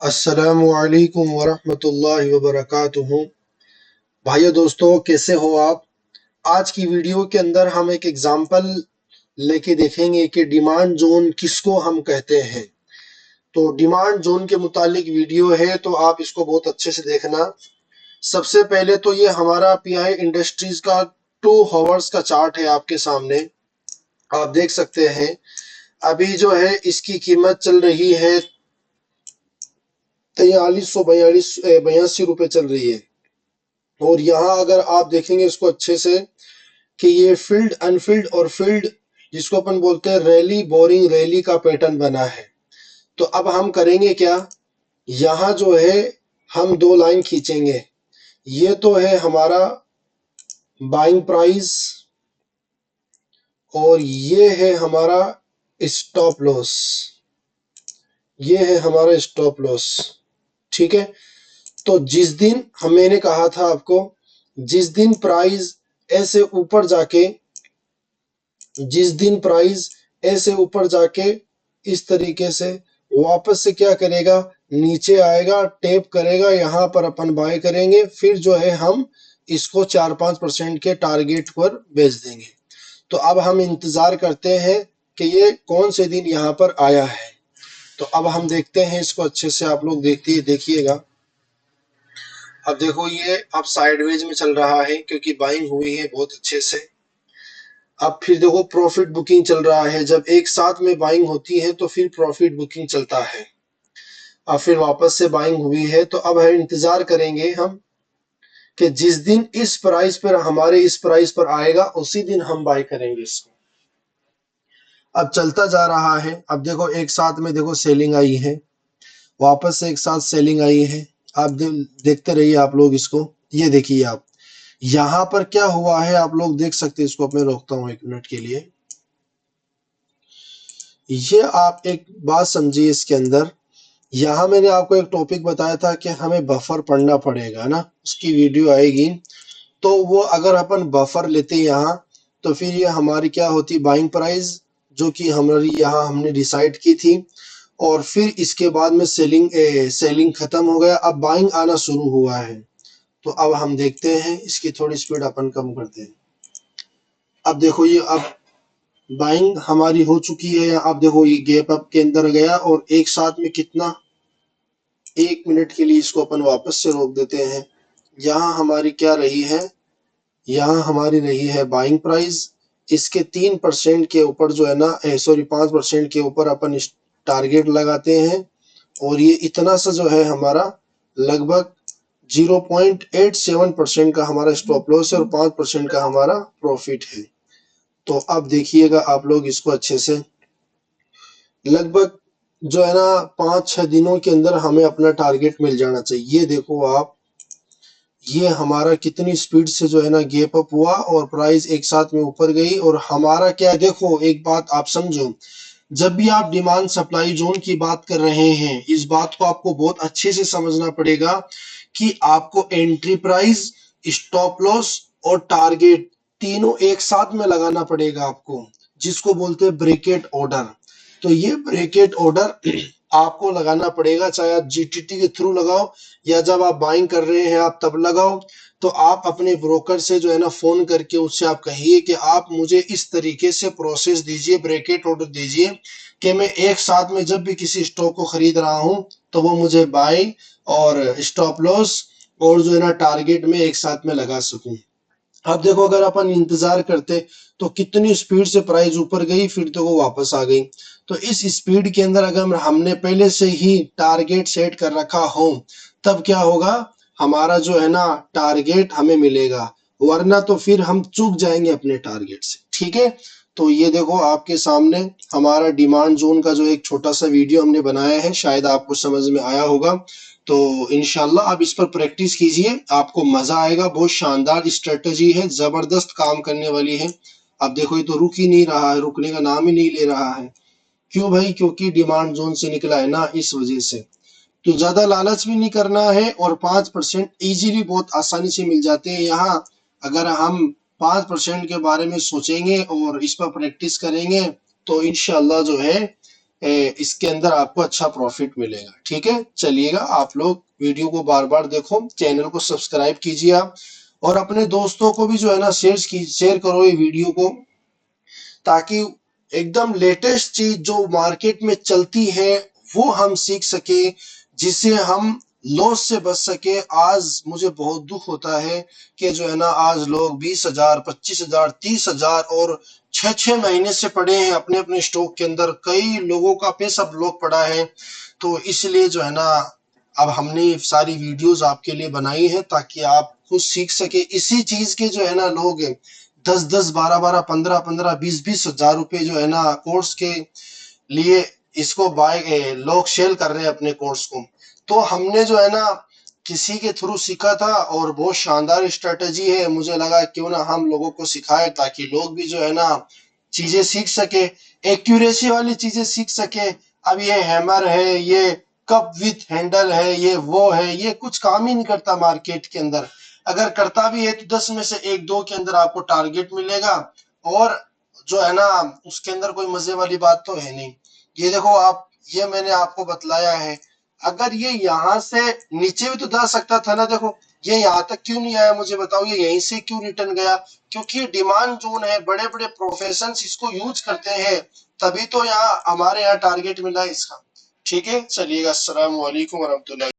अस्सलामु अलैकुम वरहमतुल्लाहि वबरकातुहू। भाइयों दोस्तों, कैसे हो आप? आज की वीडियो के अंदर हम एक एग्जाम्पल लेके देखेंगे कि डिमांड जोन किसको हम कहते हैं। तो डिमांड जोन के मुतालिक वीडियो है, तो आप इसको बहुत अच्छे से देखना। सबसे पहले तो ये हमारा पीआई इंडस्ट्रीज का 2 आवर्स का चार्ट है आपके सामने। आप देख सकते हैं अभी जो है इसकी कीमत चल रही है 4382 चल रही है। और यहाँ अगर आप देखेंगे इसको अच्छे से कि ये फील्ड अनफील्ड और फील्ड जिसको अपन बोलते हैं रैली बोरिंग रैली का पैटर्न बना है। तो अब हम करेंगे क्या, यहाँ जो है हम 2 लाइन खींचेंगे। ये तो है हमारा बाइंग प्राइस और ये है हमारा स्टॉप लॉस। ये है हमारा स्टॉप लॉस, ठीक है। तो जिस दिन मैंने कहा था आपको, जिस दिन प्राइस ऐसे ऊपर जाके जिस दिन प्राइस ऐसे ऊपर जाके इस तरीके से वापस से क्या करेगा, नीचे आएगा, टैप करेगा, यहाँ पर अपन बाय करेंगे, फिर जो है हम इसको 4-5% के टारगेट पर बेच देंगे। तो अब हम इंतजार करते हैं कि ये कौन से दिन यहाँ पर आया है। तो अब हम देखते हैं इसको अच्छे से, आप लोग देखिएगा। अब देखो ये अब साइडवेज में चल रहा है क्योंकि बाइंग हुई है बहुत अच्छे से। अब फिर देखो प्रॉफिट बुकिंग चल रहा है। जब एक साथ में बाइंग होती है तो फिर प्रॉफिट बुकिंग चलता है। अब फिर वापस से बाइंग हुई है, तो अब हम इंतजार करेंगे हम कि जिस दिन इस प्राइस पर हमारे इस प्राइस पर आएगा उसी दिन हम बाय करेंगे इसको। अब चलता जा रहा है। अब देखो एक साथ में देखो सेलिंग आई है, वापस से एक साथ सेलिंग आई है। आप देखते रहिए आप लोग इसको। ये देखिए आप यहाँ पर क्या हुआ है, आप लोग देख सकते हैं। इसको मैं रोकता हूँ 1 मिनट के लिए। ये आप एक बात समझिए इसके अंदर। यहाँ मैंने आपको एक टॉपिक बताया था कि हमें बफर पढ़ना पड़ेगा ना, उसकी वीडियो आएगी। तो वो अगर अपन बफर लेते यहाँ, तो फिर ये हमारी क्या होती, बाइंग प्राइस जो कि हमारी यहाँ हमने डिसाइड की थी। और फिर इसके बाद में सेलिंग खत्म हो गया, अब बाइंग आना शुरू हुआ है। तो अब हम देखते हैं, इसकी थोड़ी स्पीड अपन कम करते हैं। अब देखो ये अब बाइंग हमारी हो चुकी है। अब देखो ये गैप अप के अंदर गया और एक साथ में कितना, 1 मिनट के लिए इसको अपन वापस से रोक देते हैं। यहाँ हमारी क्या रही है, यहाँ हमारी रही है बाइंग प्राइस। इसके 3% के ऊपर जो है ना, सॉरी 5% के ऊपर अपन टारगेट लगाते हैं। और ये इतना सा जो है हमारा लगभग 0.87% का हमारा स्टॉप लॉस है और 5% का हमारा प्रॉफिट है। तो अब देखिएगा आप लोग इसको अच्छे से। लगभग जो है ना 5-6 दिनों के अंदर हमें अपना टारगेट मिल जाना चाहिए। ये देखो आप, ये हमारा कितनी स्पीड से जो है ना गैप अप हुआ और प्राइस एक साथ में ऊपर गई। और हमारा क्या है, देखो एक बात आप समझो, जब भी आप डिमांड सप्लाई जोन की बात कर रहे हैं, इस बात को आपको बहुत अच्छे से समझना पड़ेगा कि आपको एंट्री प्राइस, स्टॉप लॉस और टारगेट तीनों एक साथ में लगाना पड़ेगा आपको, जिसको बोलते हैं ब्रेकेट ऑर्डर। तो ये ब्रेकेट ऑर्डर आपको लगाना पड़ेगा, चाहे आप जीटीटी के थ्रू लगाओ या जब आप बाइंग कर रहे हैं आप तब लगाओ। तो आप अपने ब्रोकर से जो है ना फोन करके उससे आप कहिए कि आप मुझे इस तरीके से प्रोसेस दीजिए, ब्रेकेट ऑर्डर दीजिए कि मैं एक साथ में जब भी किसी स्टॉक को खरीद रहा हूं तो वो मुझे बाय और स्टॉप लॉस और जो है ना टारगेट में एक साथ में लगा सकूं। अब देखो अगर अपन इंतजार करते तो कितनी स्पीड से प्राइस ऊपर गई, फिर तो वो वापस आ गई। तो इस स्पीड के अंदर अगर हमने पहले से ही टारगेट सेट कर रखा हो, तब क्या होगा, हमारा जो है ना टारगेट हमें मिलेगा, वरना तो फिर हम चूक जाएंगे अपने टारगेट से, ठीक है। तो ये देखो आपके सामने हमारा डिमांड जोन का जो एक छोटा सा वीडियो हमने बनाया है, शायद आपको समझ में आया होगा। तो इंशाल्लाह आप इस पर प्रैक्टिस कीजिए, आपको मजा आएगा। बहुत शानदार स्ट्रेटजी है, जबरदस्त काम करने वाली है। अब देखो ये तो रुक ही नहीं रहा है, रुकने का नाम ही नहीं ले रहा है। क्यों भाई, क्योंकि डिमांड जोन से निकला है ना, इस वजह से। तो ज्यादा लालच भी नहीं करना है और 5% इजीली बहुत आसानी से मिल जाते हैं यहाँ। अगर हम 5% के बारे में सोचेंगे और इस पर प्रैक्टिस करेंगे तो इंशाल्लाह जो है इसके अंदर आपको अच्छा प्रॉफिट मिलेगा। ठीक है, चलिएगा आप लोग वीडियो को बार बार देखो, चैनल को सब्सक्राइब कीजिए आप, और अपने दोस्तों को भी जो है ना शेयर करो ये वीडियो को, ताकि एकदम लेटेस्ट चीज जो मार्केट में चलती है वो हम सीख सके, जिससे हम लॉस से बच सके। आज मुझे बहुत दुख होता है कि जो है ना आज लोग 20,000, 25,000, 30,000 और 6-6 महीने से पड़े हैं अपने अपने स्टॉक के अंदर। कई लोगों का पैसा ब्लॉक पड़ा है। तो इसलिए जो है ना अब हमने ये सारी वीडियोस आपके लिए बनाई है ताकि आप खुद सीख सके। इसी चीज के जो है ना लोग 10-10, 12-12, 15-15, 20-20 हजार रुपए जो है ना कोर्स के लिए इसको लोग सेल कर रहे हैं अपने कोर्स को। तो हमने जो है ना किसी के थ्रू सीखा था और बहुत शानदार स्ट्रेटेजी है। मुझे लगा क्यों ना हम लोगों को सिखाए ताकि लोग भी जो है ना चीजें सीख सके, एक्यूरेसी वाली चीजें सीख सके। अब ये हैमर है, ये कप विथ हैंडल है, ये वो है, ये कुछ काम ही नहीं करता मार्केट के अंदर। अगर करता भी है तो 10 में से 1-2 के अंदर आपको टारगेट मिलेगा, और जो है ना उसके अंदर कोई मजे वाली बात तो है नहीं। ये देखो आप, ये मैंने आपको बतलाया है। अगर ये यहाँ से नीचे भी तो जा सकता था ना, देखो ये यहाँ तक क्यों नहीं आया मुझे बताओ, ये यहीं से क्यों रिटर्न गया? क्योंकि डिमांड जोन है, बड़े बड़े प्रोफेशन इसको यूज करते हैं, तभी तो यहाँ हमारे यहाँ टारगेट मिला है इसका। ठीक है, चलिएगा, अस्सलाम वालेकुम वरहमतुल्लाह।